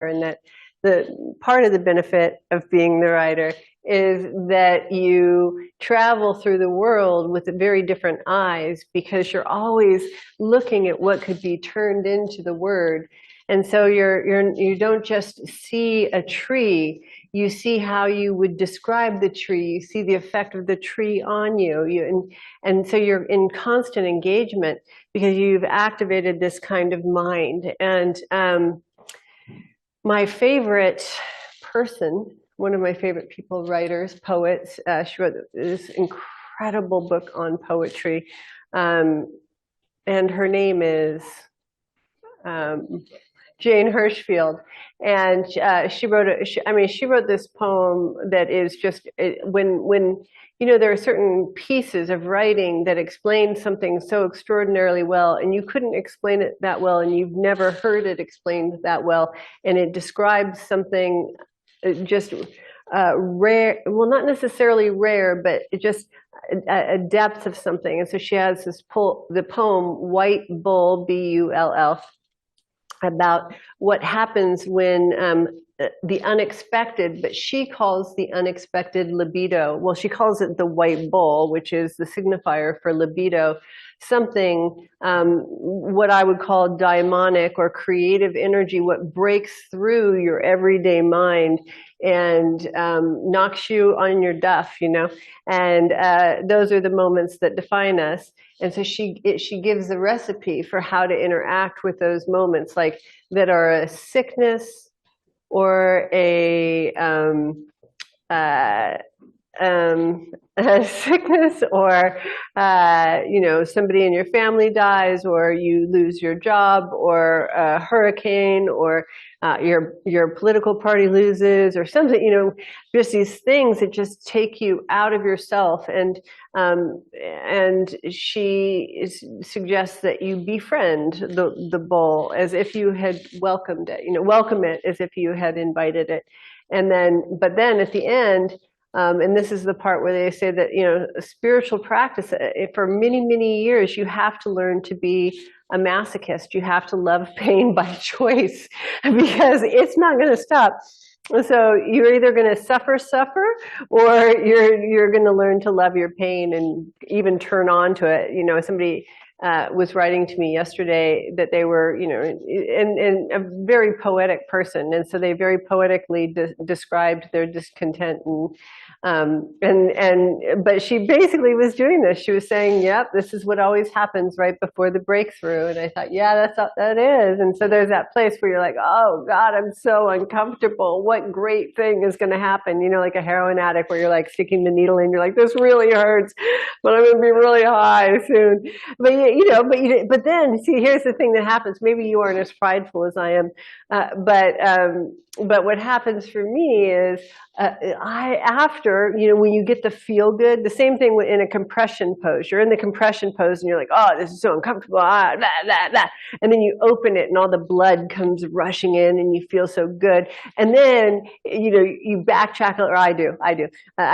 and that the part of the benefit of being the writer is that you travel through the world with very different eyes, because you're always looking at what could be turned into the word. And so you don't just see a tree, you see how you would describe the tree, you see the effect of the tree on you, and so you're in constant engagement because you've activated this kind of mind. And my favorite person, one of my favorite people, writers, poets, she wrote this incredible book on poetry, and her name is Jane Hirschfield, and she wrote this poem that is just, when you know, there are certain pieces of writing that explain something so extraordinarily well, and you couldn't explain it that well, and you've never heard it explained that well, and it describes something just rare, well, not necessarily rare, but just a depth of something. And so she has the poem White Bull, B-U-L-L, about what happens when the unexpected, but she calls the unexpected libido. Well, she calls it the white bull, which is the signifier for libido, something, what I would call daimonic or creative energy, what breaks through your everyday mind and knocks you on your duff, you know, and those are the moments that define us. And so she gives the recipe for how to interact with those moments, like that are a sickness or a sickness, or you know, somebody in your family dies, or you lose your job, or a hurricane, or your political party loses, or something, you know, just these things that just take you out of yourself. And she suggests that you befriend the bull as if you had welcomed it, you know, welcome it as if you had invited it. And then, but then at the end, and this is the part where they say that, you know, spiritual practice, for many, many years, you have to learn to be a masochist. You have to love pain by choice, because it's not going to stop. So you're either going to suffer, or you're going to learn to love your pain and even turn on to it. You know, somebody was writing to me yesterday that they were, you know, and a very poetic person, and so they very poetically described their discontent, but she basically was doing this. She was saying, "Yep, this is what always happens right before the breakthrough." And I thought, yeah, that is. And so there's that place where you're like, "Oh God, I'm so uncomfortable. What great thing is going to happen?" You know, like a heroin addict where you're like sticking the needle in. You're like, "This really hurts, but I'm going to be really high soon." But you know, but then see, here's the thing that happens. Maybe you aren't as prideful as I am, but what happens for me is after, you know, when you get the feel good, the same thing in a compression pose. You're in the compression pose and you're like, "Oh, this is so uncomfortable, blah, blah, blah." And then you open it and all the blood comes rushing in and you feel so good. And then, you know, you backtrack, or I do. I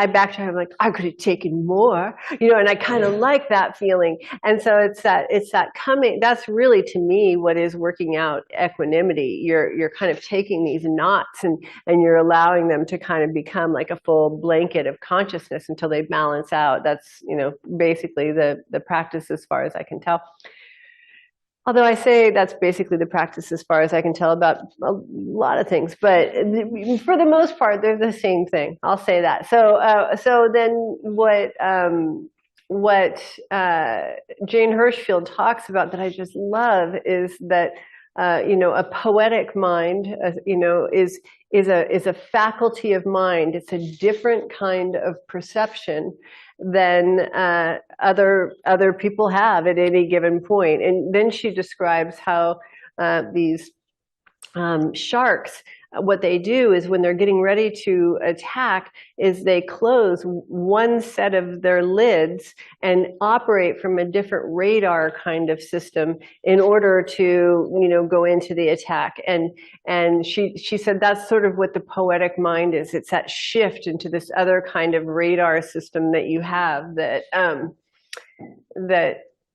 backtrack, I'm like, I could have taken more, you know, and I kind of like that feeling. And so it's that coming, that's really, to me, what is working out equanimity. You're kind of taking these knots and you're allowing them to kind of become like a full blanket of consciousness until they balance out. That's, you know, basically the practice as far as I can tell. Although I say that's basically the practice as far as I can tell about a lot of things, but for the most part, they're the same thing. I'll say that. So then what Jane Hirschfield talks about that I just love is that, you know, a poetic mind, you know, is a faculty of mind. It's a different kind of perception than other people have at any given point. And then she describes how these sharks, what they do is when they're getting ready to attack is they close one set of their lids and operate from a different radar kind of system in order to, you know, go into the attack. And she said that's sort of what the poetic mind is. It's that shift into this other kind of radar system that you have that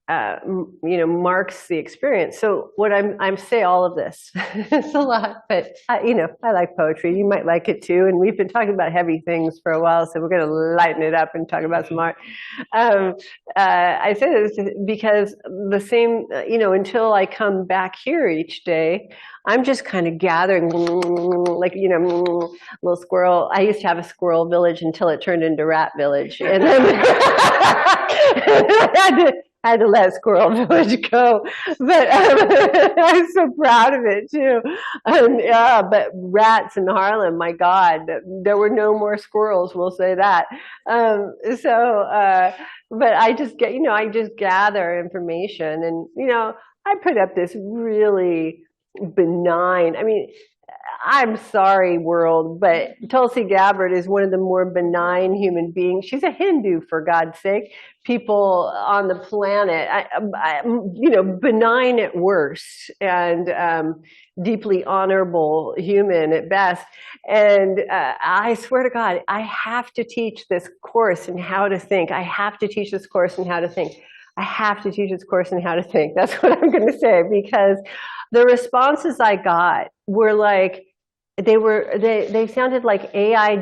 marks the experience. So what I'm say all of this, it's a lot, but I like poetry. You might like it too. And we've been talking about heavy things for a while, so we're going to lighten it up and talk about some art. I say this because the same, until I come back here each day, I'm just kind of gathering, like, little squirrel. I used to have a squirrel village until it turned into rat village. And then I had to let Squirrel Village go, but I'm so proud of it too. Yeah, but rats in Harlem, my God, there were no more squirrels. We'll say that. But I just get, I just gather information, and I put up this really benign. I mean, I'm sorry, world, but Tulsi Gabbard is one of the more benign human beings. She's a Hindu, for God's sake. People on the planet, benign at worst, and deeply honorable human at best. And I swear to God, I have to teach this course in how to think. I have to teach this course in how to think. I have to teach this course in how to think. That's what I'm going to say, because the responses I got were like, they sounded like AI.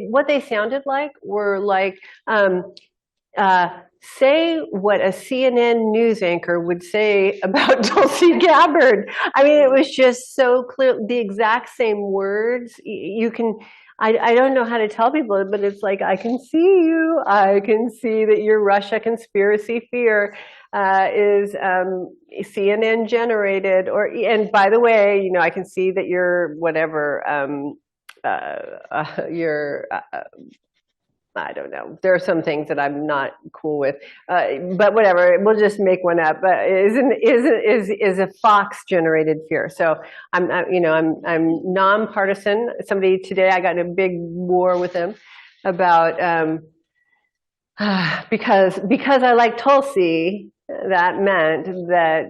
What they sounded like were like, say what a CNN news anchor would say about Tulsi Gabbard. I mean, it was just so clear, the exact same words. You can, I don't know how to tell people, but it's like, I can see you. I can see that your Russia conspiracy fear is CNN generated, and by the way, I can see that you're whatever, I don't know. There are some things that I'm not cool with, but whatever. We'll just make one up. But is a Fox generated fear? So I'm nonpartisan. Somebody today, I got in a big war with him about because I like Tulsi. That meant that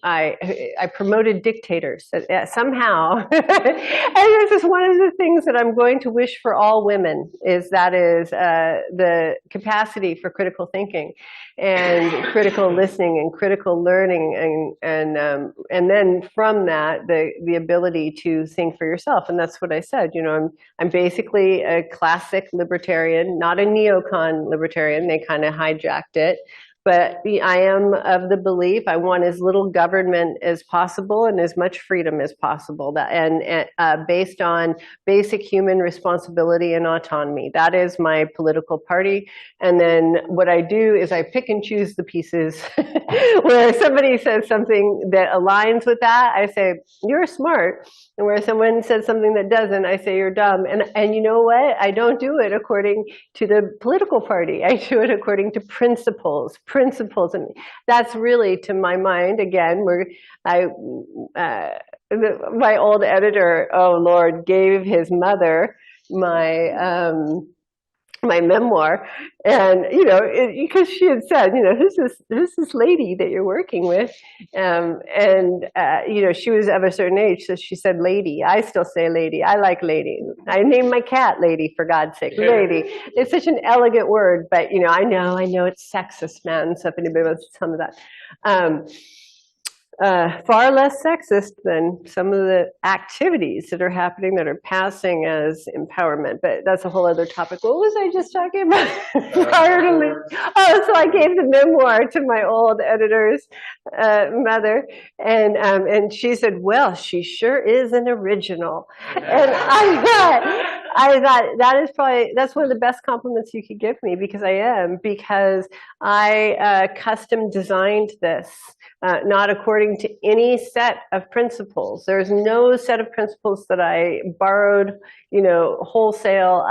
I promoted dictators somehow, and this is one of the things that I'm going to wish for all women, is the capacity for critical thinking and critical listening and critical learning, and then from that the ability to think for yourself. And that's what I said. I'm basically a classic libertarian, not a neocon libertarian. They kind of hijacked it. But I am of the belief I want as little government as possible and as much freedom as possible, based on basic human responsibility and autonomy. That is my political party. And then what I do is I pick and choose the pieces where somebody says something that aligns with that, I say, you're smart. And where someone says something that doesn't, I say, you're dumb. And you know what? I don't do it according to the political party. I do it according to principles. And that's really, to my mind, again, my old editor, oh Lord, gave his mother my memoir, and because she had said, who's this lady that you're working with, she was of a certain age, so she said lady. I still say lady. I like lady. I named my cat Lady, for God's sake. Lady. It's such an elegant word, but I know it's sexist, man. So if anybody wants to tell me that. Far less sexist than some of the activities that are happening that are passing as empowerment, but that's a whole other topic. What was I just talking about? Prior to leave? Oh, so I gave the memoir to my old editor's mother, and she said, "Well, she sure is an original." And I thought that's one of the best compliments you could give me, because I custom designed this. Not according to any set of principles. There's no set of principles that I borrowed, wholesale.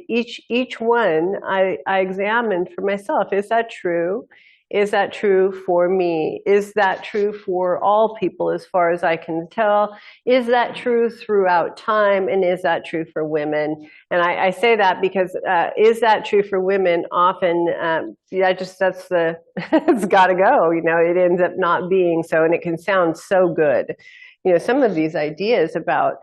Each one I examined for myself. Is that true? Is that true for me? Is that true for all people as far as I can tell? Is that true throughout time? And is that true for women? And I say that because is that true for women? Often, it's got to go. It ends up not being so, and it can sound so good. Some of these ideas about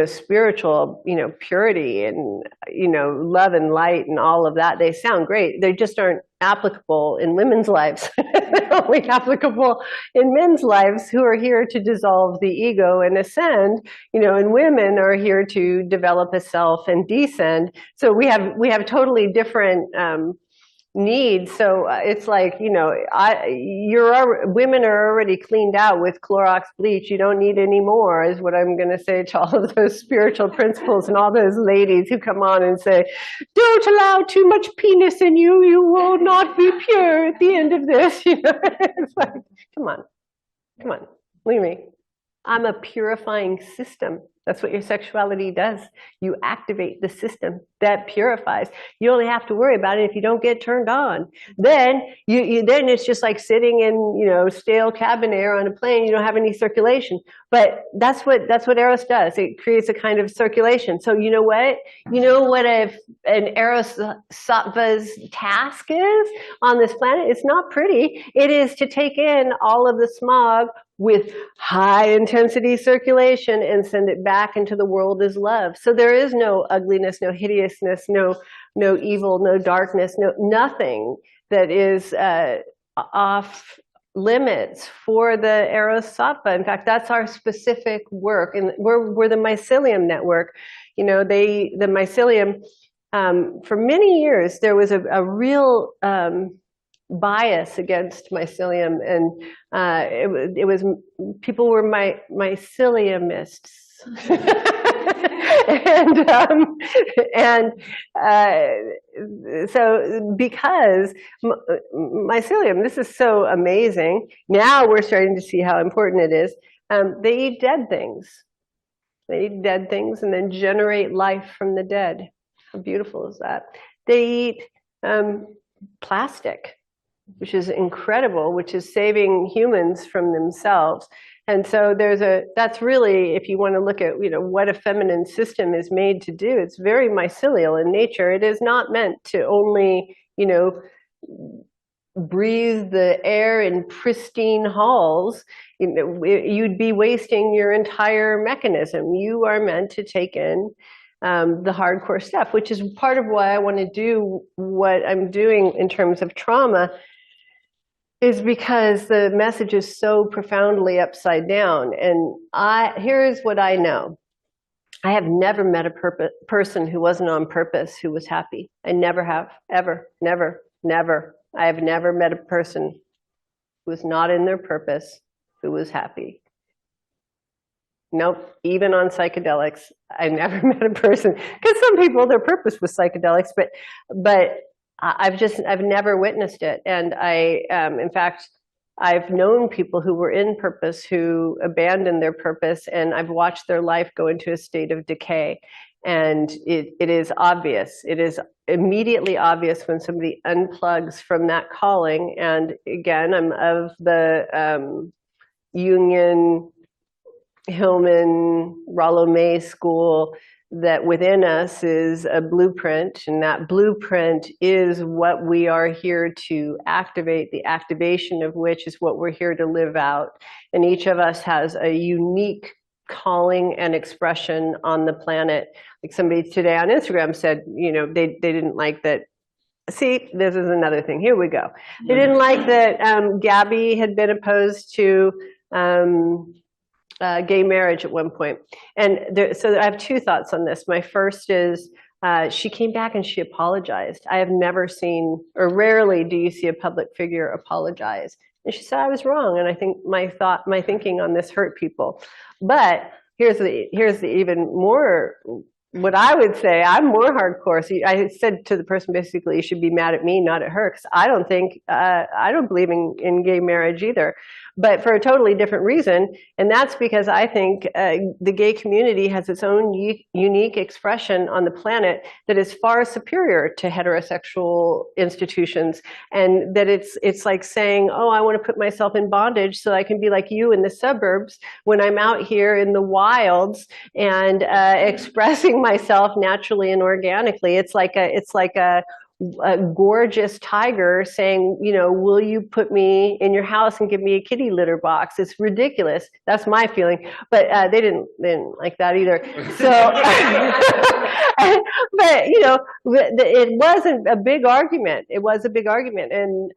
spiritual, purity and, love and light and all of that, they sound great. They just aren't applicable in women's lives. They're only applicable in men's lives, who are here to dissolve the ego and ascend, and women are here to develop a self and descend. So we have totally different needs. So it's like, women are already cleaned out with Clorox bleach. You don't need any more, is what I'm going to say to all of those spiritual principles and all those ladies who come on and say, don't allow too much penis in you. You will not be pure at the end of this. It's like, come on, leave me. I'm a purifying system. That's what your sexuality does. You activate the system that purifies. You only have to worry about it if you don't get turned on. Then then it's just like sitting in stale cabin air on a plane. You don't have any circulation. But that's what Eros does. It creates a kind of circulation. So you know what? An Eros Sutra's task is on this planet? It's not pretty. It is to take in all of the smog with high intensity circulation and send it back into the world as love. So there is no ugliness, no hideousness, no evil, no darkness, nothing that is off limits for the Eros Sattva. In fact, that's our specific work, and we're the Mycelium Network. The Mycelium, for many years there was a real bias against mycelium, and it was people were myceliumists. So because mycelium, this is so amazing. Now we're starting to see how important it is. They eat dead things. They eat dead things and then generate life from the dead. How beautiful is that? They eat plastic, which is incredible, which is saving humans from themselves. And so that's really, if you want to look at, what a feminine system is made to do, it's very mycelial in nature. It is not meant to only, breathe the air in pristine halls. You'd be wasting your entire mechanism. You are meant to take in the hardcore stuff, which is part of why I want to do what I'm doing in terms of trauma, is because the message is so profoundly upside down. And here's what I know. I have never met a person who wasn't on purpose who was happy. I never have, ever, never, never. I have never met a person who was not in their purpose who was happy. Nope, even on psychedelics, I never met a person, because some people, their purpose was psychedelics, but I've never witnessed it. And in fact, I've known people who were in purpose who abandoned their purpose, and I've watched their life go into a state of decay. And it is obvious. It is immediately obvious when somebody unplugs from that calling. And again, I'm of the Jungian, Hillman, Rollo May school, that within us is a blueprint, and that blueprint is what we are here to activate, the activation of which is what we're here to live out. And each of us has a unique calling and expression on the planet. Like somebody today on Instagram said, they didn't like that. See, this is another thing. Here we go. They didn't like that Gabby had been opposed to gay marriage at one point. And so I have two thoughts on this. My first is she came back and she apologized. I have never seen, or rarely do you see a public figure apologize. And she said, I was wrong. And I think my thinking on this hurt people. But here's the even more, what I would say, I'm more hardcore. So I said to the person, basically, you should be mad at me, not at her, because I don't believe in gay marriage either, but for a totally different reason. And that's because I think the gay community has its own unique expression on the planet that is far superior to heterosexual institutions. And that it's like saying, oh, I want to put myself in bondage so I can be like you in the suburbs when I'm out here in the wilds and expressing myself naturally and organically. It's like a a gorgeous tiger saying, you know, will you put me in your house and give me a kitty litter box? It's ridiculous. That's my feeling. But they didn't like that either. So, but you know, it wasn't a big argument. It was a big argument. And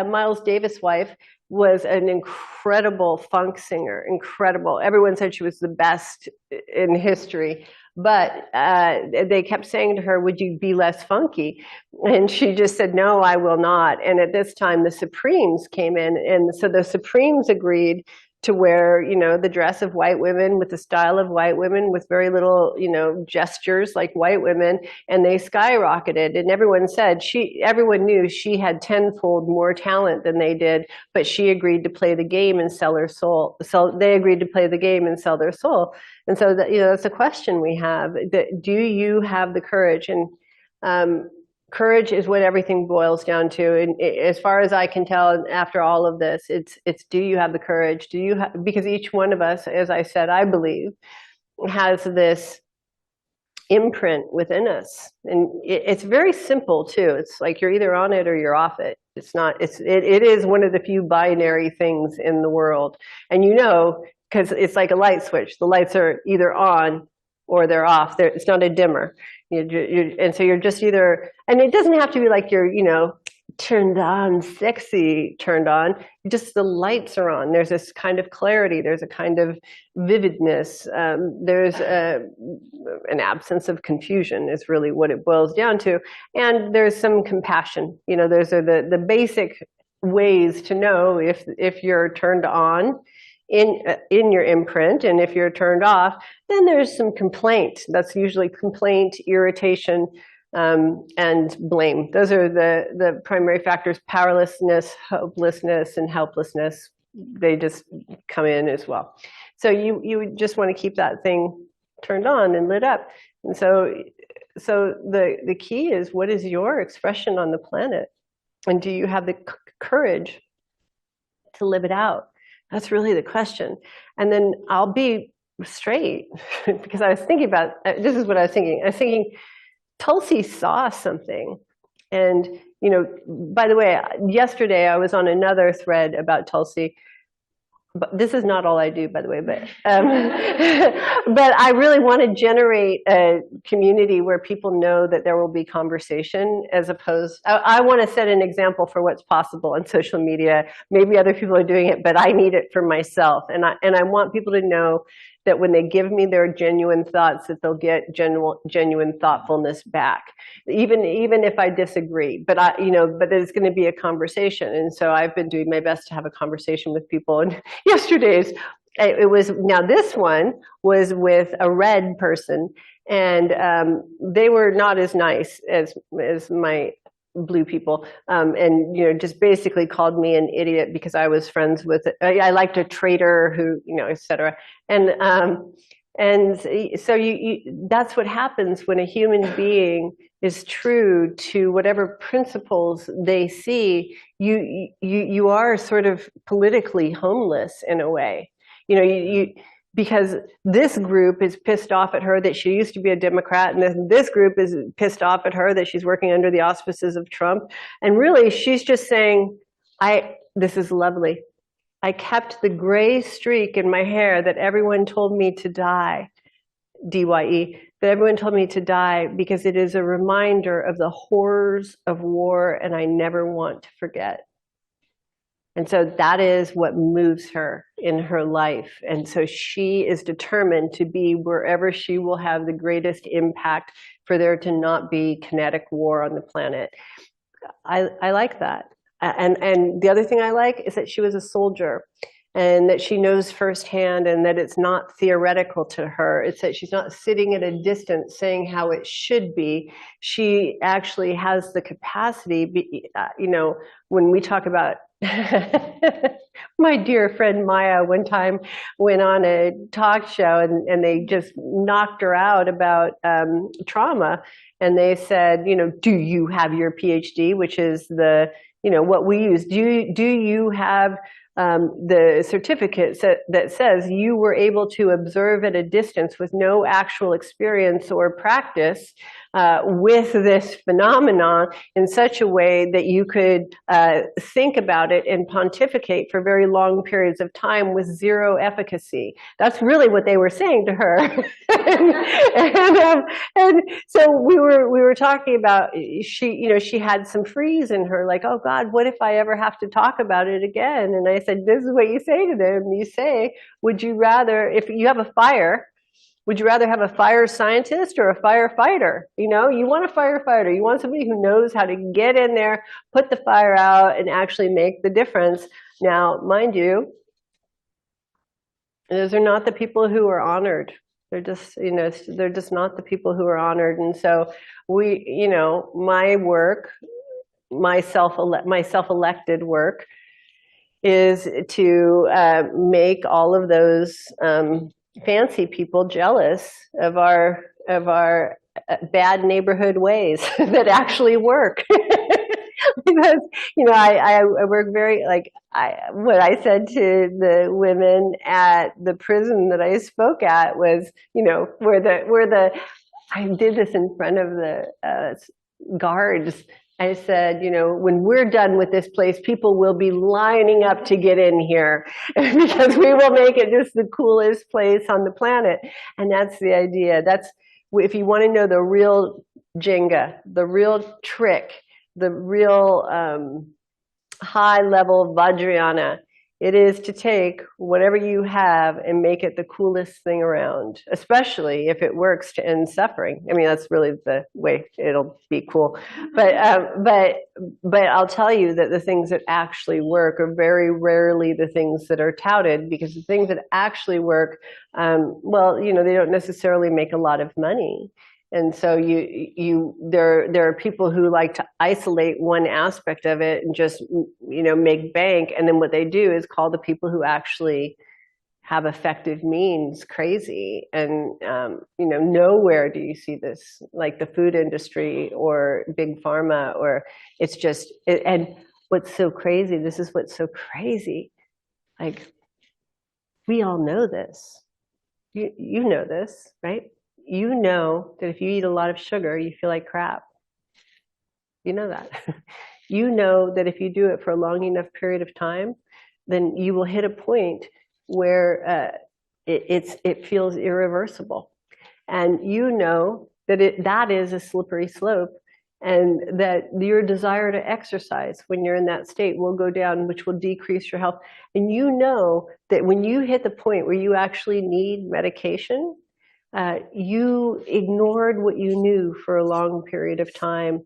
Miles Davis' wife was an incredible funk singer, incredible. Everyone said she was the best in history. But they kept saying to her, would you be less funky? And she just said, no, I will not. And at this time, the Supremes came in. And so the Supremes agreed to wear, you know, the dress of white women with the style of white women with very little, you know, gestures like white women. And they skyrocketed. And everyone said, everyone knew she had tenfold more talent than they did, but she agreed to play the game and sell her soul. So they agreed to play the game and sell their soul. And so that, you know, that's a question we have. Do you have the courage? And courage is what everything boils down to. And as far as I can tell, after all of this, it's do you have the courage? Do you because each one of us, as I said, I believe, has this imprint within us, and it's very simple too. It's like you're either on it or you're off it. It's not. It is one of the few binary things in the world, and you know, because it's like a light switch. The lights are either on or they're off. It's not a dimmer. And so you're just either, and it doesn't have to be like you're, you know, turned on, sexy, turned on. Just the lights are on. There's this kind of clarity. There's a kind of vividness. There's an absence of confusion is really what it boils down to. And there's some compassion. You know, those are the basic ways to know if you're turned on in your imprint, and if you're turned off, then there's some complaint. That's usually complaint, irritation, and blame. Those are the primary factors. Powerlessness, hopelessness, and helplessness, they just come in as well. So you just want to keep that thing turned on and lit up. And so the key is, what is your expression on the planet? And do you have the courage to live it out? That's really the question. And then I'll be straight, because I was thinking about, this is what I was thinking. I was thinking, Tulsi saw something. And, you know, by the way, yesterday I was on another thread about Tulsi. But this is not all I do, by the way, but but I really want to generate a community where people know that there will be conversation, as opposed, I want to set an example for what's possible on social media. Maybe other people are doing it, but I need it for myself. And I want people to know that when they give me their genuine thoughts, that they'll get genuine thoughtfulness back, even if I disagree. But but there's going to be a conversation, and so I've been doing my best to have a conversation with people. And yesterday's, now this one was with a red person, and they were not as nice as my blue people, and just basically called me an idiot because I was friends with, I liked a traitor who, etc. And so that's what happens when a human being is true to whatever principles they see. You are sort of politically homeless in a way. Because this group is pissed off at her that she used to be a Democrat, and then this group is pissed off at her that she's working under the auspices of Trump. And really, she's just saying, this is lovely. I kept the gray streak in my hair that everyone told me to dye, D-Y-E, that everyone told me to dye, because it is a reminder of the horrors of war, and I never want to forget. And so that is what moves her in her life. And so she is determined to be wherever she will have the greatest impact for there to not be kinetic war on the planet. I like that. And the other thing I like is that she was a soldier, and that she knows firsthand, and that it's not theoretical to her. It's that she's not sitting at a distance saying how it should be. She actually has the capacity, when we talk about my dear friend Maya one time went on a talk show, and they just knocked her out about trauma. And they said, do you have your PhD, which is what we use? Do you have the certificate that says you were able to observe at a distance with no actual experience or practice with this phenomenon in such a way that you could think about it and pontificate for very long periods of time with zero efficacy. That's really what they were saying to her. and so we were talking about, she had some freeze in her, like, oh God, what if I ever have to talk about it again? And I said, this is what you say to them. You say, would you rather, if you have a fire, would you rather have a fire scientist or a firefighter? You want a firefighter. You want somebody who knows how to get in there, put the fire out, and actually make the difference. Now, mind you, those are not the people who are honored. They're just, they're just not the people who are honored. And so my work, my self-elected work, is to make all of those fancy people jealous of our bad neighborhood ways that actually work. Because I work very, like, what I said to the women at the prison that I spoke at was, I did this in front of the guards. I said, when we're done with this place, people will be lining up to get in here because we will make it just the coolest place on the planet. And that's the idea. That's, if you want to know the real Jenga, the real trick, the real high level Vajrayana, it is to take whatever you have and make it the coolest thing around, especially if it works to end suffering. I mean, that's really the way it'll be cool. But I'll tell you that the things that actually work are very rarely the things that are touted, because the things that actually work, they don't necessarily make a lot of money. And so there are people who like to isolate one aspect of it and just, make bank. And then what they do is call the people who actually have effective means crazy. And, nowhere do you see this, like the food industry or big pharma, or it's just, and what's so crazy, this is what's so crazy. Like, we all know this. You know this, right? You know that if you eat a lot of sugar, you feel like crap. You know that. You know that if you do it for a long enough period of time, then you will hit a point where it feels irreversible. And you know that that is a slippery slope, and that your desire to exercise when you're in that state will go down, which will decrease your health. And you know that when you hit the point where you actually need medication, you ignored what you knew for a long period of time,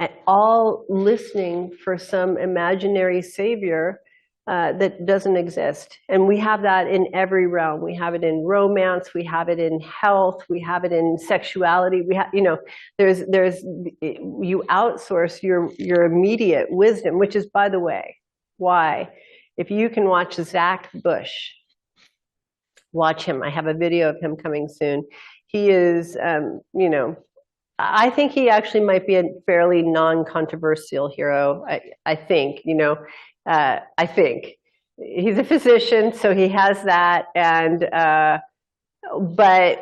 and all listening for some imaginary savior that doesn't exist. And we have that in every realm. We have it in romance, we have it in health, we have it in sexuality. We have, you outsource your immediate wisdom, which is, by the way, why, if you can watch Zach Bush, watch him. I have a video of him coming soon. He is, I think he actually might be a fairly non-controversial hero. I think, I think. He's a physician, so he has that. And, but,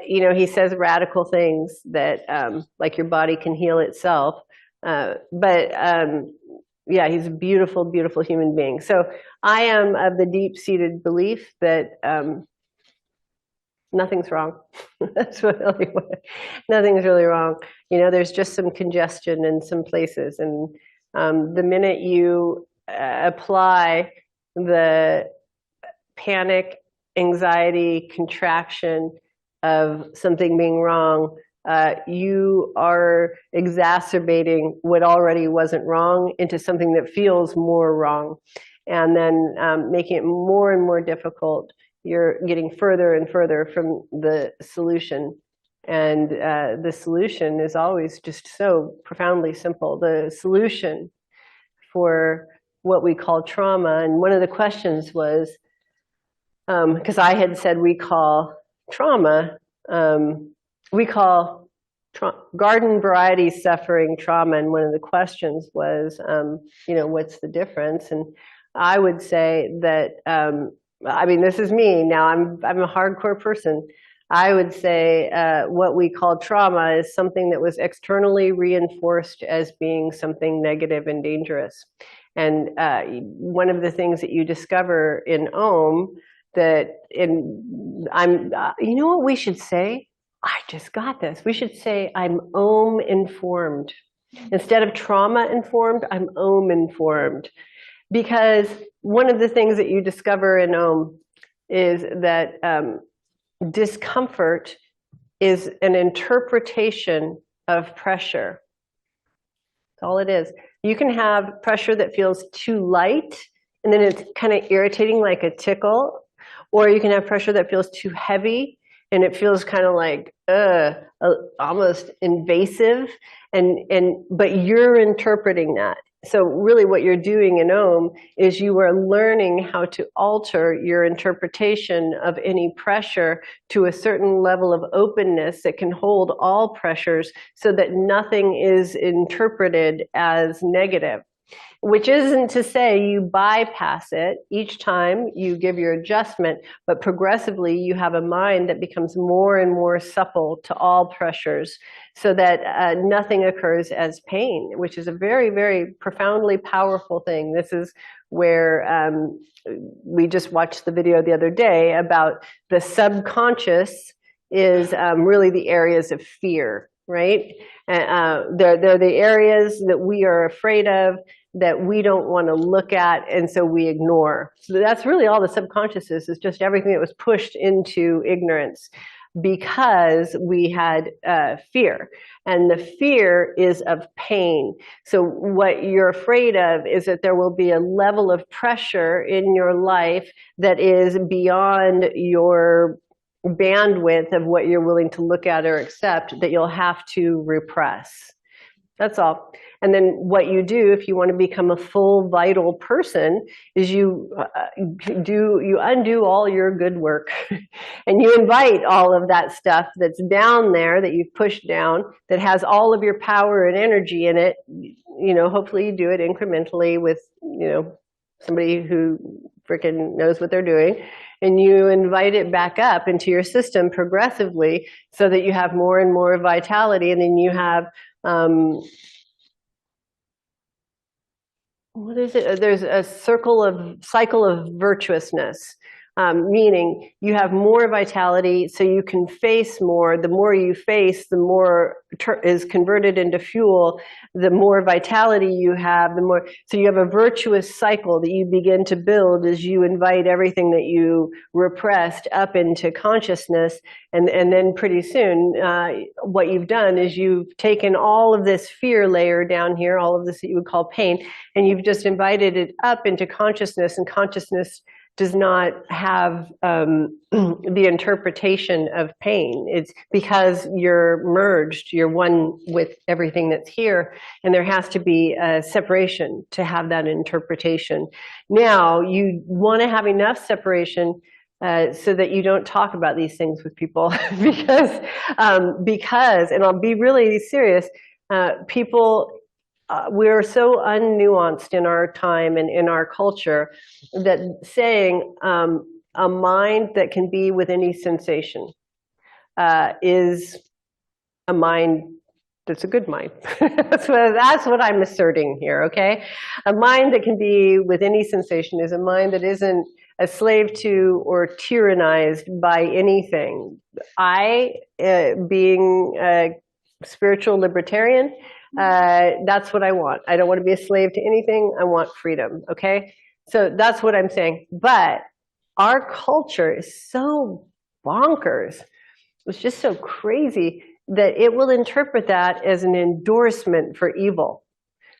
he says radical things that, like your body can heal itself. Yeah, he's a beautiful, beautiful human being. So I am of the deep-seated belief that nothing's wrong. That's really nothing's really wrong. There's just some congestion in some places, and the minute you apply the panic, anxiety, contraction of something being wrong, you are exacerbating what already wasn't wrong into something that feels more wrong, and then making it more and more difficult. You're getting further and further from the solution. And the solution is always just so profoundly simple. The solution for what we call trauma, and one of the questions was, because I had said we call trauma, we call garden variety suffering trauma, and one of the questions was, what's the difference? And I would say that, this is me now. I'm a hardcore person. I would say what we call trauma is something that was externally reinforced as being something negative and dangerous. And one of the things that you discover in Om that you know what we should say? I just got this. We should say, I'm Om informed. Instead of trauma informed, I'm Om informed. Because one of the things that you discover in Om is that discomfort is an interpretation of pressure. That's all it is. You can have pressure that feels too light, and then it's kind of irritating like a tickle, or you can have pressure that feels too heavy, and it feels kind of like almost invasive, but you're interpreting that. So really what you're doing in Om is you are learning how to alter your interpretation of any pressure to a certain level of openness that can hold all pressures so that nothing is interpreted as negative. Which isn't to say you bypass it each time you give your adjustment, but progressively you have a mind that becomes more and more supple to all pressures so that nothing occurs as pain, which is a very, very profoundly powerful thing. This is where we just watched the video the other day about the subconscious is really the areas of fear, right? They're the areas that we are afraid of, that we don't want to look at, and so we ignore. So that's really all the subconscious is just everything that was pushed into ignorance because we had fear. And the fear is of pain. So what you're afraid of is that there will be a level of pressure in your life that is beyond your bandwidth of what you're willing to look at or accept, that you'll have to repress. That's all. And then what you do if you want to become a full vital person is you undo all your good work and you invite all of that stuff that's down there that you've pushed down, that has all of your power and energy in it. You know, hopefully you do it incrementally with, you know, somebody who freaking knows what they're doing, and you invite it back up into your system progressively so that you have more and more vitality, and then you have what is it? There's a cycle of virtuousness, meaning you have more vitality, so you can face more. The more you face, the more is converted into fuel. The more vitality you have, the more. So you have a virtuous cycle that you begin to build as you invite everything that you repressed up into consciousness, and then pretty soon, what you've done is you've taken all of this fear layer down here, all of this that you would call pain, and you've just invited it up into consciousness, and consciousness does not have the interpretation of pain. It's because you're merged, you're one with everything that's here, and there has to be a separation to have that interpretation. Now, you want to have enough separation so that you don't talk about these things with people because, and I'll be really serious, people, we're so unnuanced in our time and in our culture that saying a mind that can be with any sensation is a mind that's a good mind. that's what I'm asserting here, okay? A mind that can be with any sensation is a mind that isn't a slave to or tyrannized by anything. I, being a spiritual libertarian, that's what I want. I don't want to be a slave to anything. I want freedom, okay? So that's what I'm saying. But our culture is so bonkers. It's just so crazy that it will interpret that as an endorsement for evil.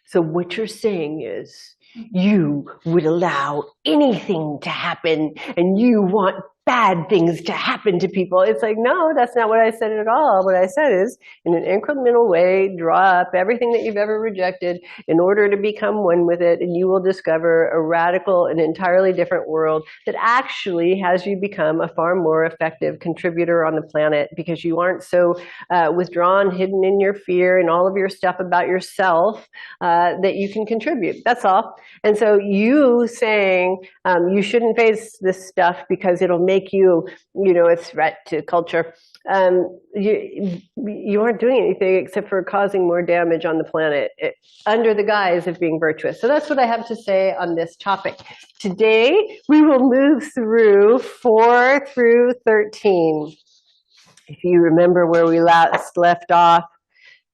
So what you're saying is you would allow anything to happen and you want bad things to happen to people. It's like, no, that's not what I said at all. What I said is, in an incremental way, draw up everything that you've ever rejected in order to become one with it, and you will discover a radical and entirely different world that actually has you become a far more effective contributor on the planet, because you aren't so withdrawn, hidden in your fear and all of your stuff about yourself that you can contribute. That's all. And so you saying you shouldn't face this stuff because it'll make make you, a threat to culture. You aren't doing anything except for causing more damage on the planet under the guise of being virtuous. So that's what I have to say on this topic. Today, we will move through 4 through 13. If you remember where we last left off,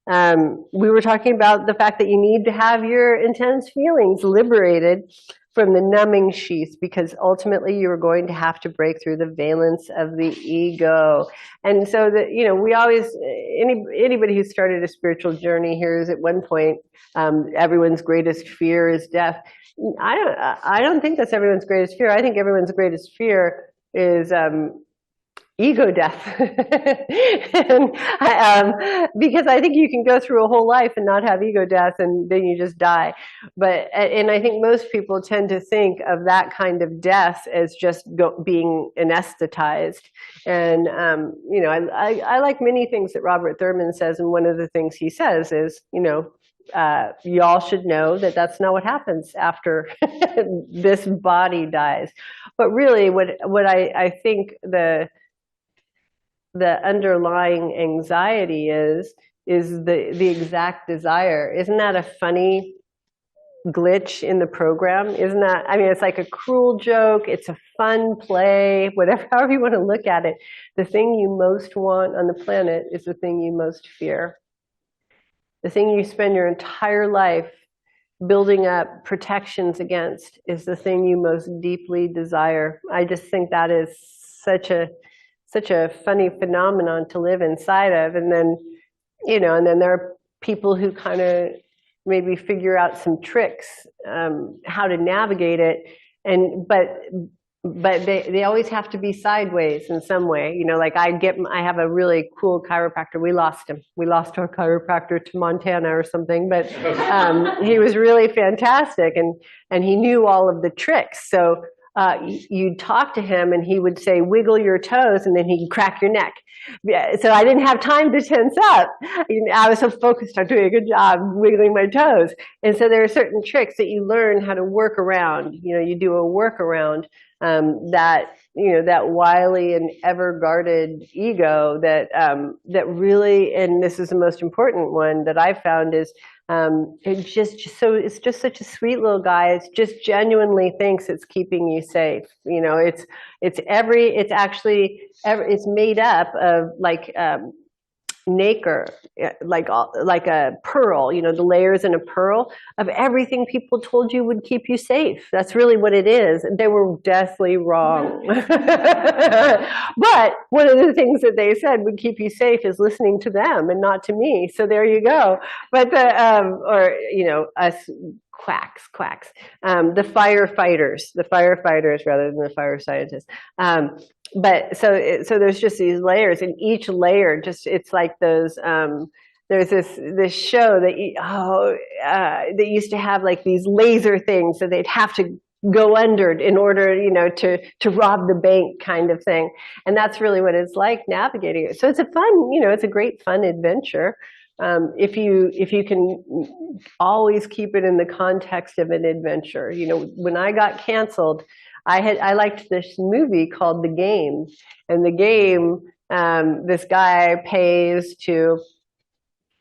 we were talking about the fact that you need to have your intense feelings liberated from the numbing sheath, because ultimately you are going to have to break through the valence of the ego. And so that, we always, anybody who started a spiritual journey hears at one point, everyone's greatest fear is death. I don't think that's everyone's greatest fear. I think everyone's greatest fear is ego death. And because I think you can go through a whole life and not have ego death, and then you just die. And I think most people tend to think of that kind of death as just being anesthetized. And I like many things that Robert Thurman says, and one of the things he says is, y'all should know that that's not what happens after this body dies. But really, what I think the underlying anxiety is the exact desire. Isn't that a funny glitch in the program? Isn't that, it's like a cruel joke, it's a fun play, however you want to look at it. The thing you most want on the planet is the thing you most fear. The thing you spend your entire life building up protections against is the thing you most deeply desire. I just think that is such a funny phenomenon to live inside of. And then, and then there are people who kind of maybe figure out some tricks, how to navigate it. But they always have to be sideways in some way. Like I have a really cool chiropractor. We lost him. We lost our chiropractor to Montana or something, but he was really fantastic, and he knew all of the tricks. So you'd talk to him and he would say, wiggle your toes, and then he'd crack your neck. So I didn't have time to tense up. I was so focused on doing a good job wiggling my toes. And so there are certain tricks that you learn how to work around. You do a workaround that wily and ever guarded ego that really, and this is the most important one that I found, is it's just such a sweet little guy. It just genuinely thinks it's keeping you safe. It's made up of like nacre, like a pearl, the layers in a pearl of everything people told you would keep you safe. That's really what it is. They were deathly wrong. But one of the things that they said would keep you safe is listening to them and not to me. So there you go. But us quacks, the firefighters rather than the fire scientists. But so there's just these layers, and each layer it's like those. There's this show that used to have like these laser things that they'd have to go under in order, to rob the bank kind of thing. And that's really what it's like navigating it. So it's it's a great fun adventure. If you can always keep it in the context of an adventure. When I got canceled, I liked this movie called The Game. And The Game, this guy pays to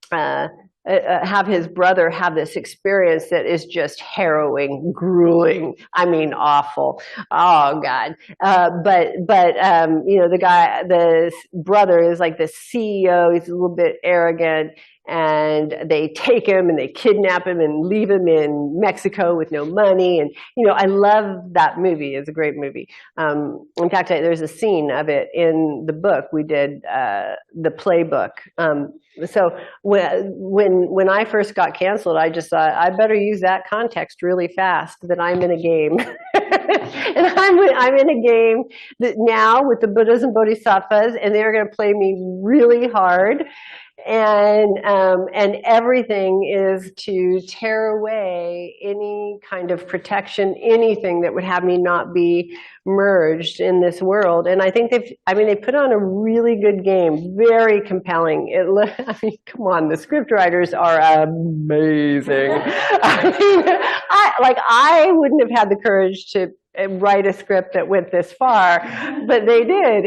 have his brother have this experience that is just harrowing, grueling, awful. Oh God. But the brother is like the CEO. He's a little bit arrogant, and they take him and they kidnap him and leave him in Mexico with no money. And, I love that movie. It's a great movie. In fact, there's a scene of it in the book. We did the playbook. So when I first got canceled, I just thought I better use that context really fast, that I'm in a game. And I'm in a game that now with the Buddhas and Bodhisattvas, and they're going to play me really hard. And everything is to tear away any kind of protection, anything that would have me not be merged in this world. And I think they put on a really good game, very compelling. Come on, the script writers are amazing. I wouldn't have had the courage to write a script that went this far, but they did.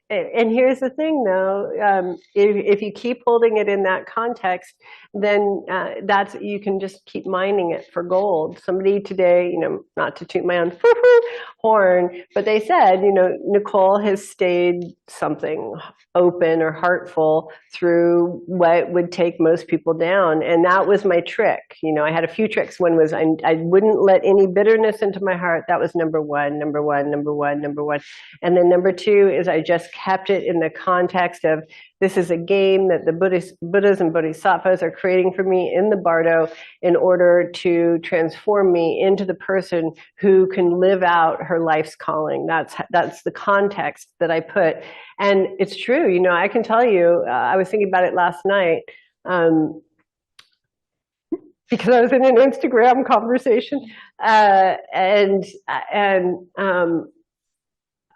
And here's the thing, though: if you keep holding it in that context, then that's you can just keep mining it for gold. Somebody today, not to toot my own horn, but they said, Nicole has stayed something open or heartful through what would take most people down, and that was my trick. I had a few tricks. One was I wouldn't let any bitterness into my heart. That was number one. And then number two is I just kept it in the context of, this is a game that the Buddhas and Bodhisattvas are creating for me in the bardo in order to transform me into the person who can live out her life's calling. That's the context that I put. And it's true, I can tell you, I was thinking about it last night, because I was in an Instagram conversation, and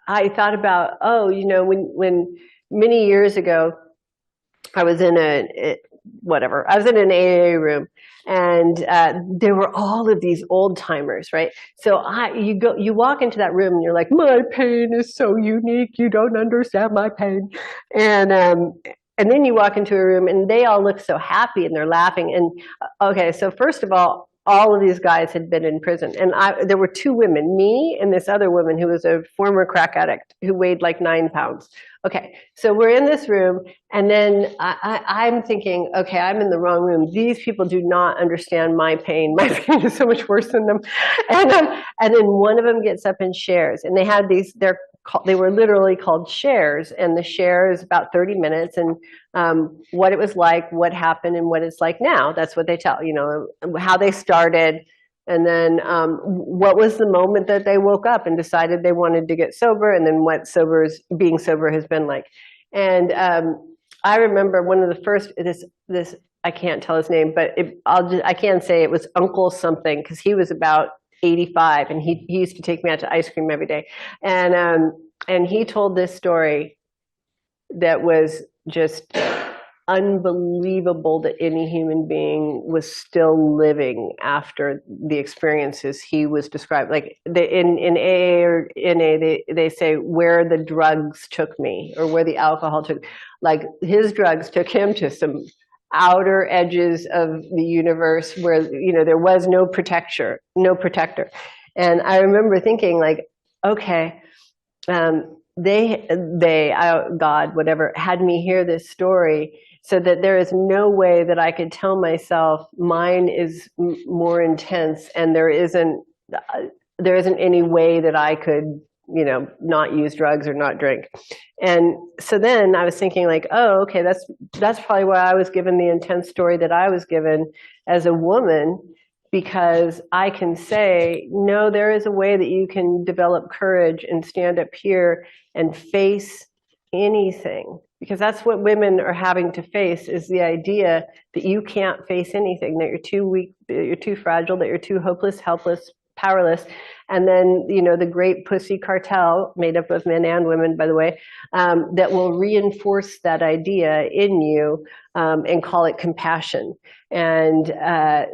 I thought about, when many years ago, I was in an AA room, and there were all of these old timers, right? So you walk into that room and you're like, my pain is so unique, you don't understand my pain, and then you walk into a room and they all look so happy and they're laughing. And okay, so first of all of these guys had been in prison, and there were two women, me and this other woman who was a former crack addict who weighed like 9 pounds. Okay, so we're in this room, and then I'm thinking, okay, I'm in the wrong room. These people do not understand my pain. My pain is so much worse than them. And then one of them gets up and shares, and they had they were literally called shares, and the share is about 30 minutes, and what it was like, what happened, and what it's like now. That's what they tell, how they started, and then what was the moment that they woke up and decided they wanted to get sober, and then what being sober has been like. And I remember one of the first, this I can't tell his name, but I can say it was Uncle something, because he was about 85, and he used to take me out to ice cream every day, and he told this story that was just unbelievable that any human being was still living after the experiences he was described. Like in AA or NA, they say where the drugs took me, or where the alcohol took. Like his drugs took him to some outer edges of the universe where there was no protector. And I remember thinking, like, okay, God, whatever, had me hear this story, so that there is no way that I could tell myself mine is more intense, and there isn't any way that I could not use drugs or not drink. And so then I was thinking, like, oh, okay, that's probably why I was given the intense story that I was given as a woman, because I can say, no, there is a way that you can develop courage and stand up here and face anything. Because that's what women are having to face, is the idea that you can't face anything, that you're too weak, that you're too fragile, that you're too hopeless, helpless, powerless. And then, the great pussy cartel, made up of men and women, by the way, that will reinforce that idea in you and call it compassion. And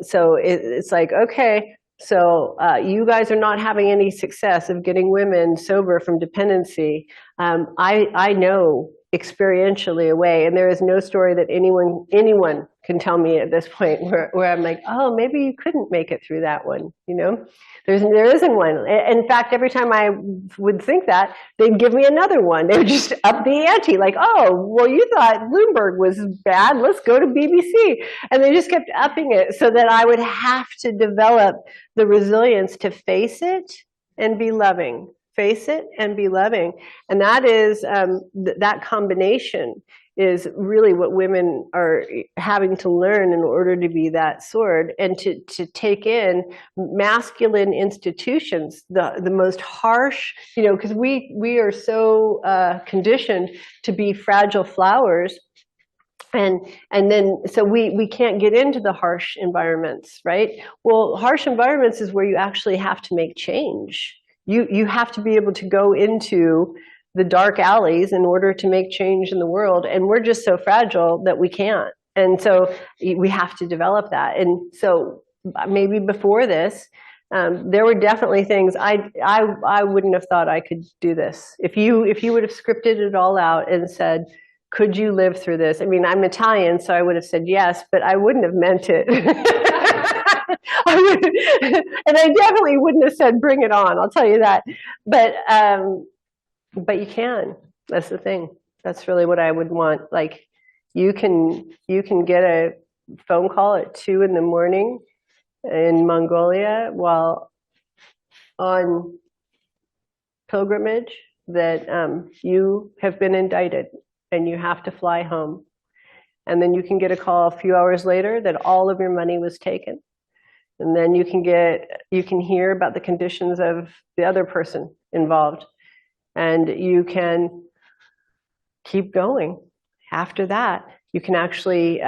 so it's like, okay, so you guys are not having any success of getting women sober from dependency. I know experientially a way, and there is no story that anyone can tell me at this point where I'm like, oh, maybe you couldn't make it through that one. There isn't one. In fact, every time I would think that, they'd give me another one. They would just up the ante, like, oh, well, you thought Bloomberg was bad, let's go to BBC. And they just kept upping it, so that I would have to develop the resilience to face it and be loving. Face it and be loving. And that is, that combination is really what women are having to learn in order to be that sword, and to take in masculine institutions, the most harsh, because we are so conditioned to be fragile flowers. And then, so we can't get into the harsh environments, right? Well, harsh environments is where you actually have to make change. You have to be able to go into the dark alleys in order to make change in the world. And we're just so fragile that we can't. And so we have to develop that. And so maybe before this, there were definitely things I wouldn't have thought I could do this. If you would have scripted it all out and said, could you live through this? I mean, I'm Italian, so I would have said yes, but I wouldn't have meant it. And I definitely wouldn't have said, bring it on, I'll tell you that. But you can. That's the thing. That's really what I would want. Like, you can get a phone call at 2 in the morning in Mongolia while on pilgrimage that you have been indicted and you have to fly home. And then you can get a call a few hours later that all of your money was taken. And then you can hear about the conditions of the other person involved. And you can keep going. After that, you can actually,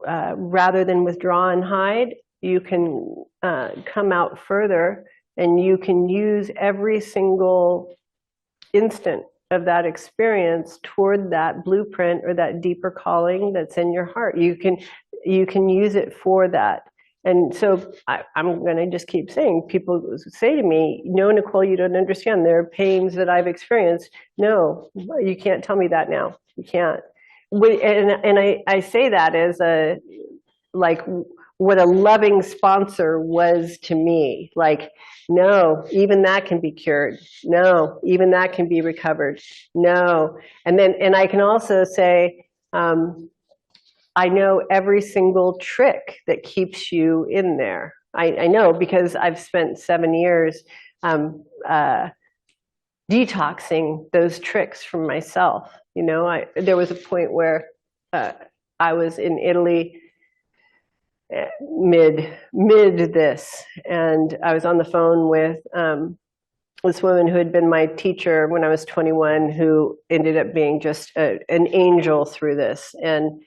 rather than withdraw and hide, you can come out further, and you can use every single instant of that experience toward that blueprint or that deeper calling that's in your heart. You can use it for that. And so I'm going to just keep saying, people say to me, no, Nicole, you don't understand. There are pains that I've experienced. No, you can't tell me that now. You can't. And I say that as like what a loving sponsor was to me. Like, no, even that can be cured. No, even that can be recovered. No. And I can also say, I know every single trick that keeps you in there. I know, because I've spent 7 years detoxing those tricks from myself. You know, there was a point where I was in Italy mid this, and I was on the phone with this woman who had been my teacher when I was 21, who ended up being just an angel through this. And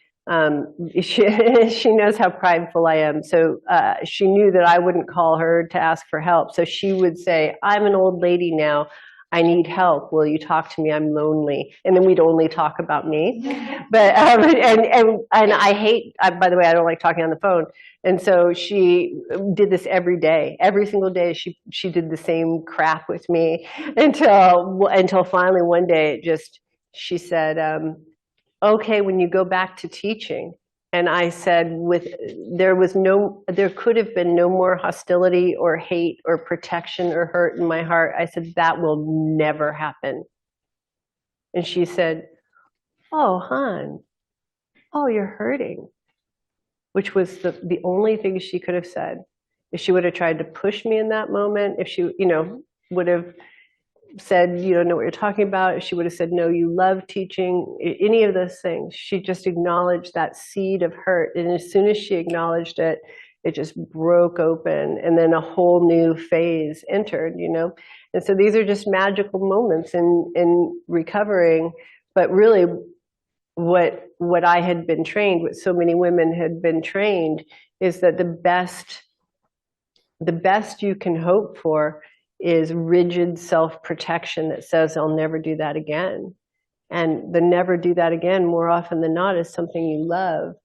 she knows how prideful I am. So she knew that I wouldn't call her to ask for help. So she would say, I'm an old lady now. I need help. Will you talk to me? I'm lonely. And then we'd only talk about me. But and I hate, by the way, I don't like talking on the phone. And so she did this every day. Every single day she did the same crap with me until finally one day she said, okay, when you go back to teaching. And I said, there could have been no more hostility or hate or protection or hurt in my heart. I said, that will never happen. And she said, oh, hon, oh, you're hurting. Which was the only thing she could have said. If she would have tried to push me in that moment, if she, would have said, you don't know what you're talking about, if she would have said, no, you love teaching, any of those things, she just acknowledged that seed of hurt. And as soon as she acknowledged it, it just broke open, and then a whole new phase entered, And so these are just magical moments in recovering. But really, what I had been trained, what so many women had been trained, is that the best you can hope for is rigid self-protection that says, I'll never do that again. And the never do that again, more often than not, is something you love,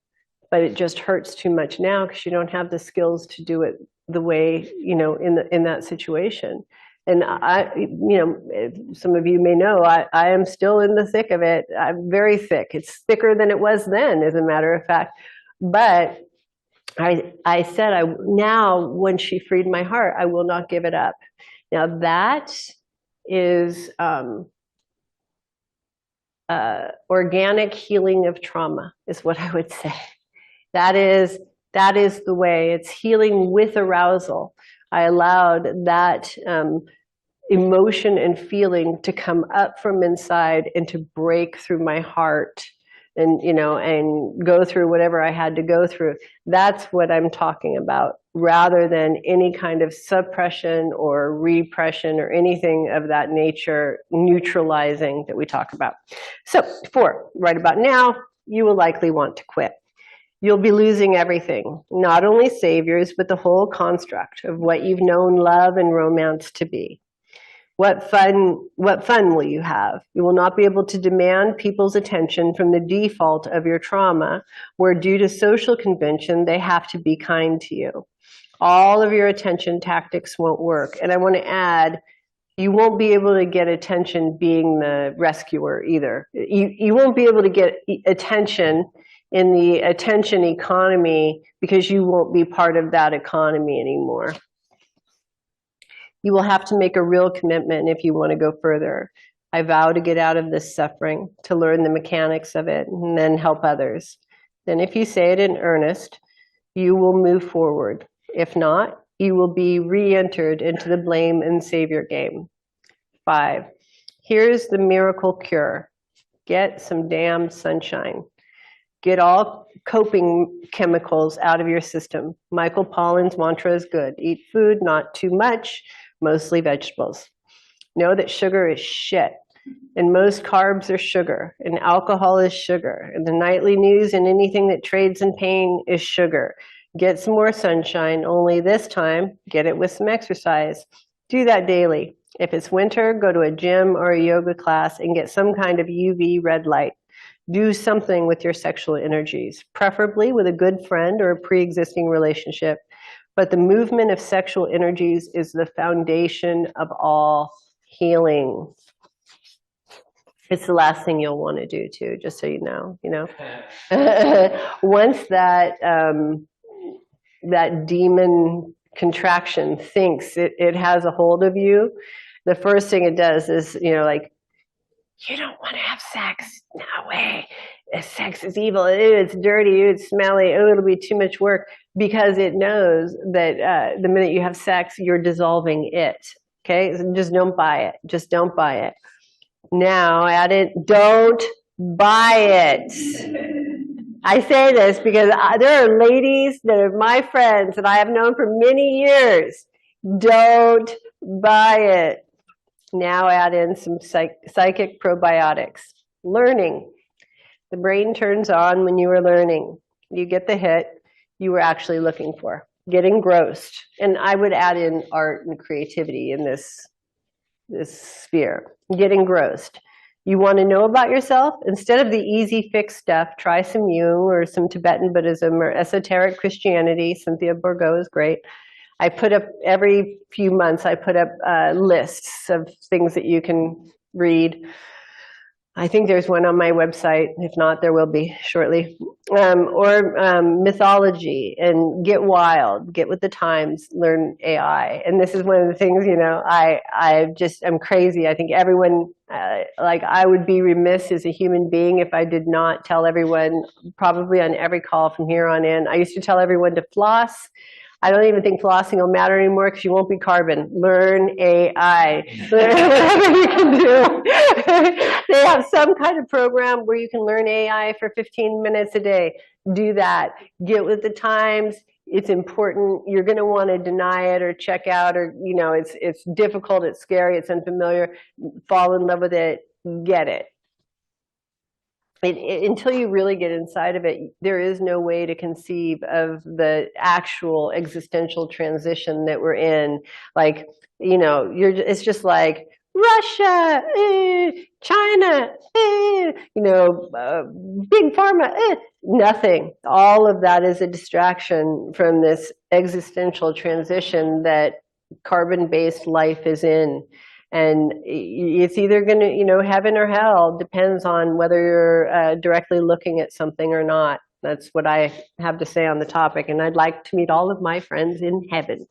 but it just hurts too much now because you don't have the skills to do it the way, in that situation. And some of you may know, I am still in the thick of it. I'm very thick. It's thicker than it was then, as a matter of fact. But I said, now when she freed my heart, I will not give it up. Now that is organic healing of trauma, is what I would say. That is the way. It's healing with arousal. I allowed that emotion and feeling to come up from inside and to break through my heart, and and go through whatever I had to go through. That's what I'm talking about, rather than any kind of suppression or repression or anything of that nature, neutralizing that we talk about. So 4, right about now, you will likely want to quit. You'll be losing everything, not only saviors, but the whole construct of what you've known love and romance to be. What fun will you have? You will not be able to demand people's attention from the default of your trauma, where due to social convention, they have to be kind to you. All of your attention tactics won't work. And I want to add, you won't be able to get attention being the rescuer either. You won't be able to get attention in the attention economy because you won't be part of that economy anymore. You will have to make a real commitment if you want to go further. I vow to get out of this suffering, to learn the mechanics of it, and then help others. Then if you say it in earnest, you will move forward. If not, you will be re-entered into the blame and savior game. 5, here's the miracle cure. Get some damn sunshine. Get all coping chemicals out of your system. Michael Pollan's mantra is good. Eat food, not too much, mostly vegetables. Know that sugar is shit, and most carbs are sugar, and alcohol is sugar, and the nightly news and anything that trades in pain is sugar. Get some more sunshine, only this time, get it with some exercise. Do that daily. If it's winter, go to a gym or a yoga class and get some kind of UV red light. Do something with your sexual energies, preferably with a good friend or a pre-existing relationship. But the movement of sexual energies is the foundation of all healing. It's the last thing you'll want to do too, just so you know. Once that demon contraction thinks it has a hold of you, the first thing it does is, like, you don't want to have sex. No way. Sex is evil. Ew, it's dirty. Ew, it's smelly. Oh, it'll be too much work. Because it knows that the minute you have sex, you're dissolving it. Okay? So just don't buy it. Just don't buy it. Now, add it. Don't buy it. I say this because there are ladies that are my friends that I have known for many years. Don't buy it. Now add in some psychic probiotics. Learning. The brain turns on when you are learning. You get the hit you were actually looking for. Get engrossed. And I would add in art and creativity in this sphere. Get engrossed. You want to know about yourself? Instead of the easy fix stuff, try some Jung or some Tibetan Buddhism or esoteric Christianity. Cynthia Bourgeau is great. I put up, every few months, I put up lists of things that you can read. I think there's one on my website. If not, there will be shortly. Or mythology, and get wild, get with the times, learn AI. And this is one of the things, I'm crazy. I think everyone, I would be remiss as a human being if I did not tell everyone, probably on every call from here on in. I used to tell everyone to floss. I don't even think flossing will matter anymore because you won't be carbon. Learn AI. Whatever you can do. They have some kind of program where you can learn AI for 15 minutes a day. Do that. Get with the times. It's important. You're going to want to deny it or check out, or, it's difficult, it's scary, it's unfamiliar. Fall in love with it. Get it. Until you really get inside of it, there is no way to conceive of the actual existential transition that we're in. Like, it's just like Russia, China, big pharma, nothing. All of that is a distraction from this existential transition that carbon-based life is in. And it's either going to, heaven or hell, depends on whether you're directly looking at something or not. That's what I have to say on the topic. And I'd like to meet all of my friends in heaven.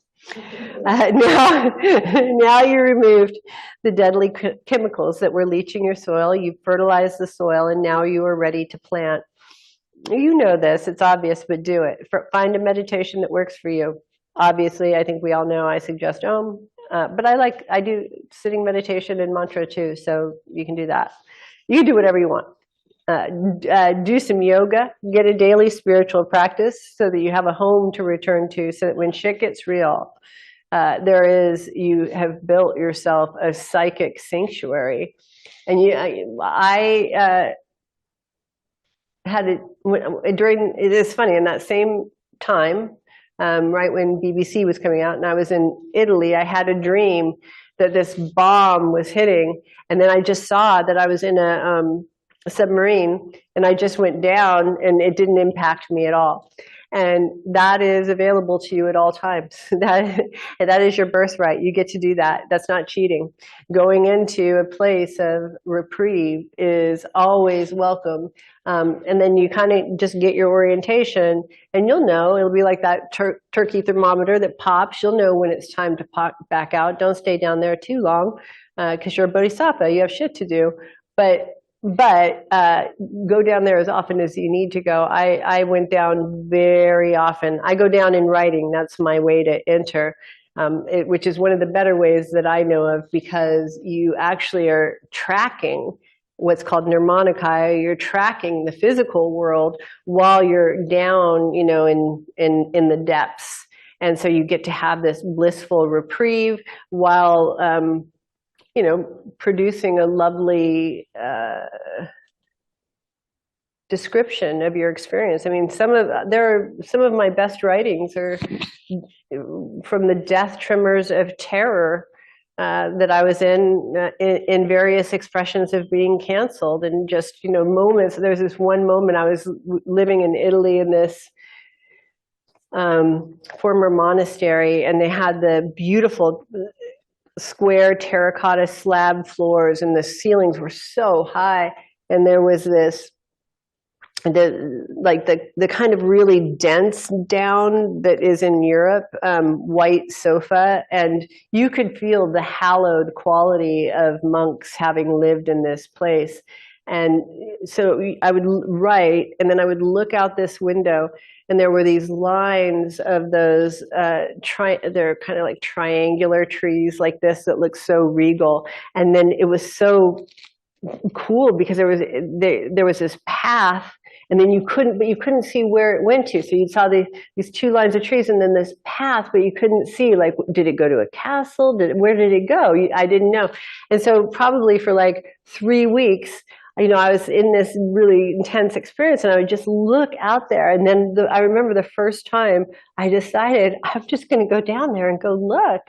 Now you removed the deadly chemicals that were leaching your soil. You fertilized the soil, and now you are ready to plant. You know this. It's obvious, but do it. Find a meditation that works for you. Obviously, I think we all know I suggest Om. But I do sitting meditation and mantra too, so you can do that. You can do whatever you want. Do some yoga, get a daily spiritual practice so that you have a home to return to, so that when shit gets real, you have built yourself a psychic sanctuary. And it is funny, in that same time, right when BBC was coming out and I was in Italy, I had a dream that this bomb was hitting, and then I just saw that I was in a submarine, and I just went down, and it didn't impact me at all. And that is available to you at all times. That is your birthright. You get to do that. That's not cheating. Going into a place of reprieve is always welcome. And then you kind of just get your orientation, and you'll know. It'll be like that turkey thermometer that pops. You'll know when it's time to pop back out. Don't stay down there too long, because you're a bodhisattva. You have shit to do. But go down there as often as you need to go. I went down very often. I go down in writing. That's my way to enter, which is one of the better ways that I know of, because you actually are tracking what's called nirmanakaya. You're tracking the physical world while you're down, in the depths. And so you get to have this blissful reprieve while producing a lovely description of your experience. I mean, some of my best writings are from the death tremors of terror that I was in various expressions of being canceled, and just moments. There's this one moment I was living in Italy in this former monastery, and they had the beautiful square terracotta slab floors, and the ceilings were so high, and there was this the kind of really dense down that is in Europe, white sofa, and you could feel the hallowed quality of monks having lived in this place. And so I would write, and then I would look out this window, and there were these lines of those, they're kind of like triangular trees like this that look so regal. And then it was so cool because there was this path, and then you couldn't see where it went to. So you saw these two lines of trees, and then this path, but you couldn't see, like, did it go to a castle? Where did it go? I didn't know. And so probably for like 3 weeks, I was in this really intense experience, and I would just look out there. And then I remember the first time I decided I'm just going to go down there and go look.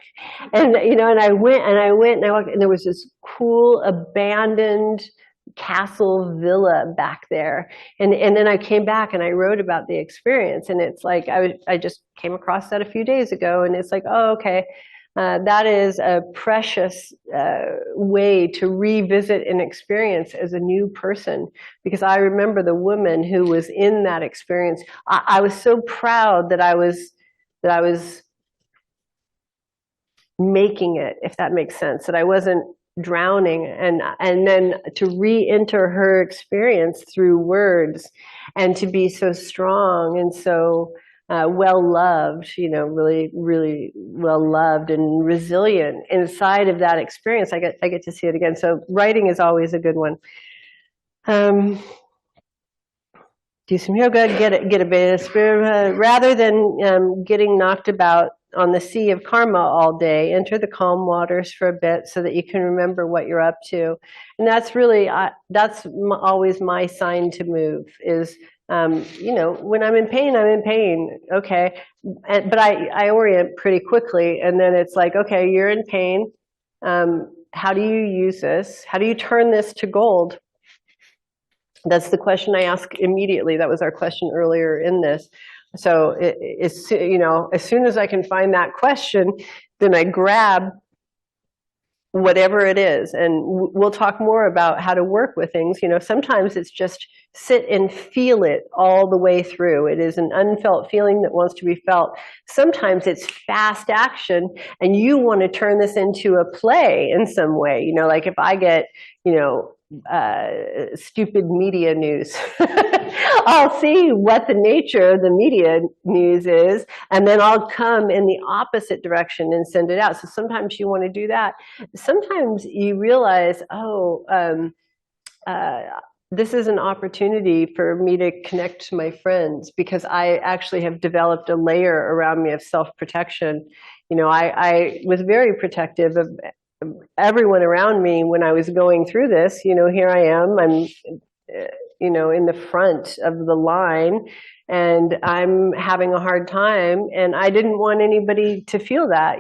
And, and I went and walked, and there was this cool abandoned castle villa back there. And then I came back and I wrote about the experience. And it's like, I just came across that a few days ago, and it's like, oh, okay. That is a precious way to revisit an experience as a new person, because I remember the woman who was in that experience. I was so proud that I was making it, if that makes sense, that I wasn't drowning, and then to re-enter her experience through words, and to be so strong and so well-loved, really, really well-loved and resilient inside of that experience. I get to see it again. So writing is always a good one. Do some yoga, get a beta spirit, rather than getting knocked about on the sea of karma all day. Enter the calm waters for a bit so that you can remember what you're up to. And that's really, that's always my sign to move is, when I'm in pain, I'm in pain. Okay. But I orient pretty quickly. And then it's like, okay, you're in pain. How do you use this? How do you turn this to gold? That's the question I ask immediately. That was our question earlier in this. So as soon as I can find that question, then I grab whatever it is. And we'll talk more about how to work with things. Sometimes it's just sit and feel it all the way through. It is an unfelt feeling that wants to be felt. Sometimes it's fast action, and you want to turn this into a play in some way. Like if I get, stupid media news, I'll see what the nature of the media news is, and then I'll come in the opposite direction and send it out. So sometimes you want to do that. Sometimes you realize, this is an opportunity for me to connect to my friends, because I actually have developed a layer around me of self-protection. I was very protective of everyone around me when I was going through this. Here I am. in the front of the line, and I'm having a hard time, and I didn't want anybody to feel that,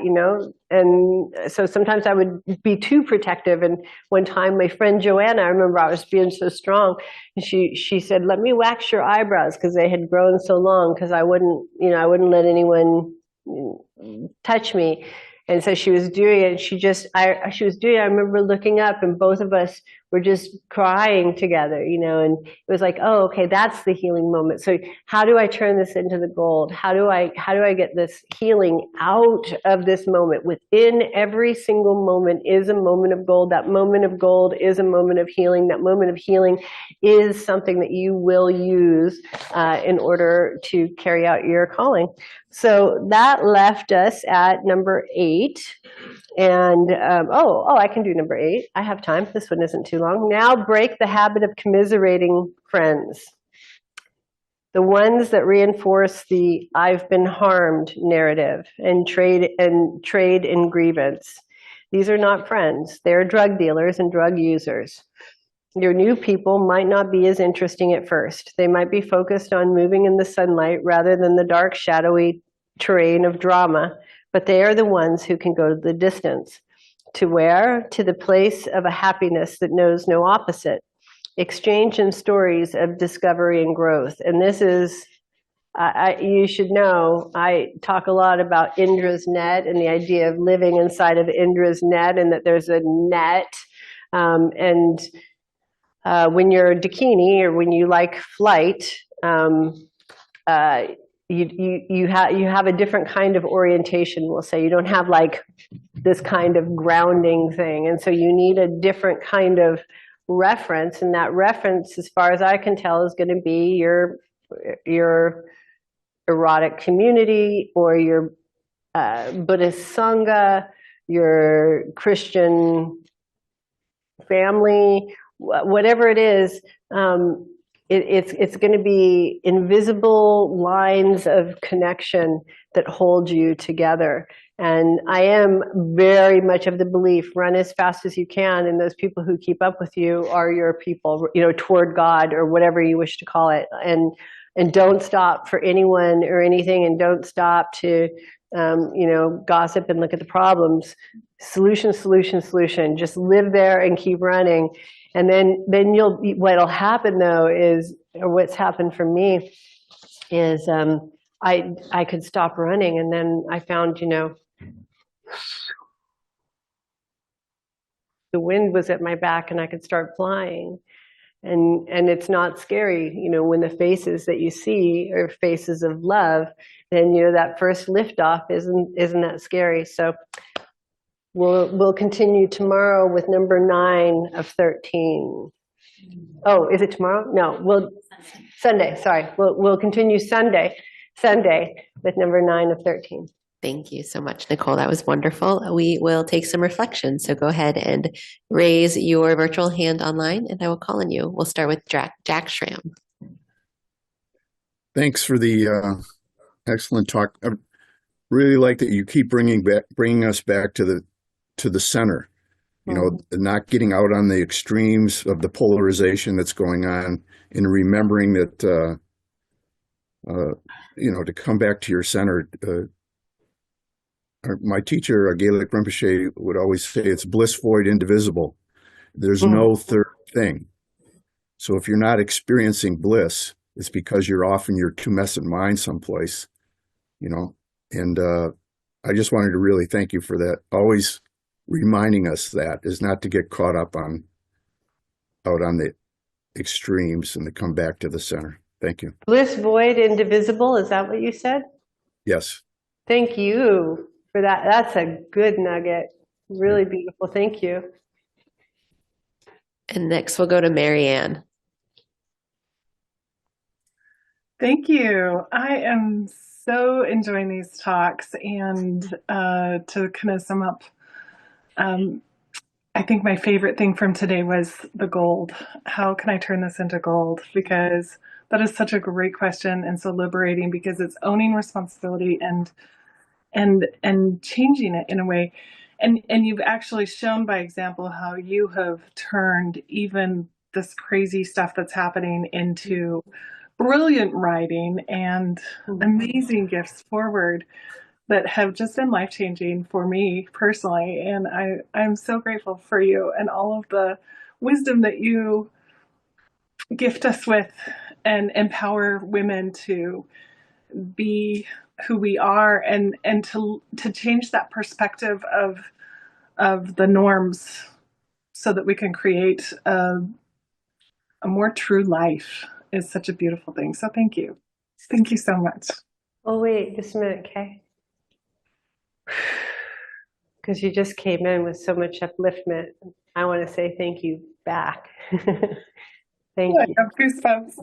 and so sometimes I would be too protective. And one time my friend Joanna, I remember I was being so strong, and she said, let me wax your eyebrows, because they had grown so long, because I wouldn't let anyone touch me. And so she was doing it, and she was doing it. I remember looking up, and both of us were just crying together, and it was like, oh, okay, that's the healing moment. So how do I turn this into the gold? How do I get this healing out of this moment? Within every single moment is a moment of gold. That moment of gold is a moment of healing. That moment of healing is something that you will use in order to carry out your calling. So that left us at number 8. And I can do number 8. I have time. This one isn't too long. Now break the habit of commiserating friends. The ones that reinforce the "I've been harmed" narrative and trade in grievance. These are not friends. They're drug dealers and drug users. Your new people might not be as interesting at first. They might be focused on moving in the sunlight rather than the dark, shadowy terrain of drama, but they are the ones who can go the distance. To where? To the place of a happiness that knows no opposite. Exchange in stories of discovery and growth. And this is, you should know, I talk a lot about Indra's net and the idea of living inside of Indra's net, and that there's a net. When you're a Dakini, or when you like flight, you have a different kind of orientation, we'll say. You don't have like this kind of grounding thing. And so you need a different kind of reference. And that reference, as far as I can tell, is going to be your erotic community, or your Buddhist Sangha, your Christian family, whatever it is. It's going to be invisible lines of connection that hold you together. And I am very much of the belief, run as fast as you can, and those people who keep up with you are your people, toward God, or whatever you wish to call it. And don't stop for anyone or anything, and don't stop to gossip and look at the problems. Solution, solution, solution. Just live there and keep running. And then what'll happen though is, or what's happened for me is, I could stop running, and then I found, the wind was at my back, and I could start flying. And it's not scary, when the faces that you see are faces of love, then that first liftoff isn't that scary. So we'll continue tomorrow with number 9 of 13. Oh, is it tomorrow? No, Sunday. Sorry, we'll continue Sunday with number 9 of 13. Thank you so much, Nicole. That was wonderful. We will take some reflection. So go ahead and raise your virtual hand online, and I will call on you. We'll start with Jack Schramm. Thanks for the excellent talk. I really like that you keep bringing us back to the center. Not getting out on the extremes of the polarization that's going on, and remembering that to come back to your center. My teacher, Gaelic Rinpoche, would always say it's bliss void indivisible. There's no third thing. So if you're not experiencing bliss, it's because you're off in your tumescent mind someplace, And I just wanted to really thank you for that. Always reminding us that is not to get caught up out on the extremes, and to come back to the center. Thank you. Bliss void indivisible. Is that what you said? Yes. Thank you for that. That's a good nugget. Really beautiful. Thank you. And next we'll go to Maryann. Thank you. I am so enjoying these talks, and to kind of sum up, I think my favorite thing from today was the gold. How can I turn this into gold? Because that is such a great question, and so liberating, because it's owning responsibility and changing it in a way. And you've actually shown by example how you have turned even this crazy stuff that's happening into brilliant writing and amazing gifts forward that have just been life-changing for me personally. And I'm so grateful for you and all of the wisdom that you gift us with and empower women to be who we are, and to change that perspective of the norms so that we can create a more true life is such a beautiful thing. So thank you. Thank you so much. Oh, wait, just a minute, Kay. Because you just came in with so much upliftment. I want to say thank you back. Thank I you. have goosebumps.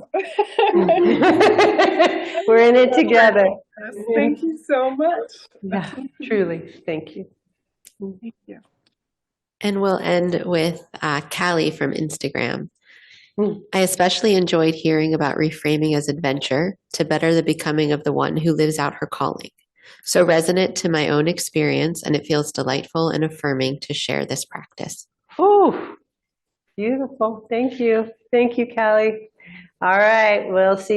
We're in it together. Thank you so much. Yeah, truly. Thank you. Thank you. And we'll end with Callie from Instagram. I especially enjoyed hearing about reframing as adventure to better the becoming of the one who lives out her calling. So resonant to my own experience, and it feels delightful and affirming to share this practice. Oh, beautiful. Thank you. Thank you, Callie. All right, we'll see.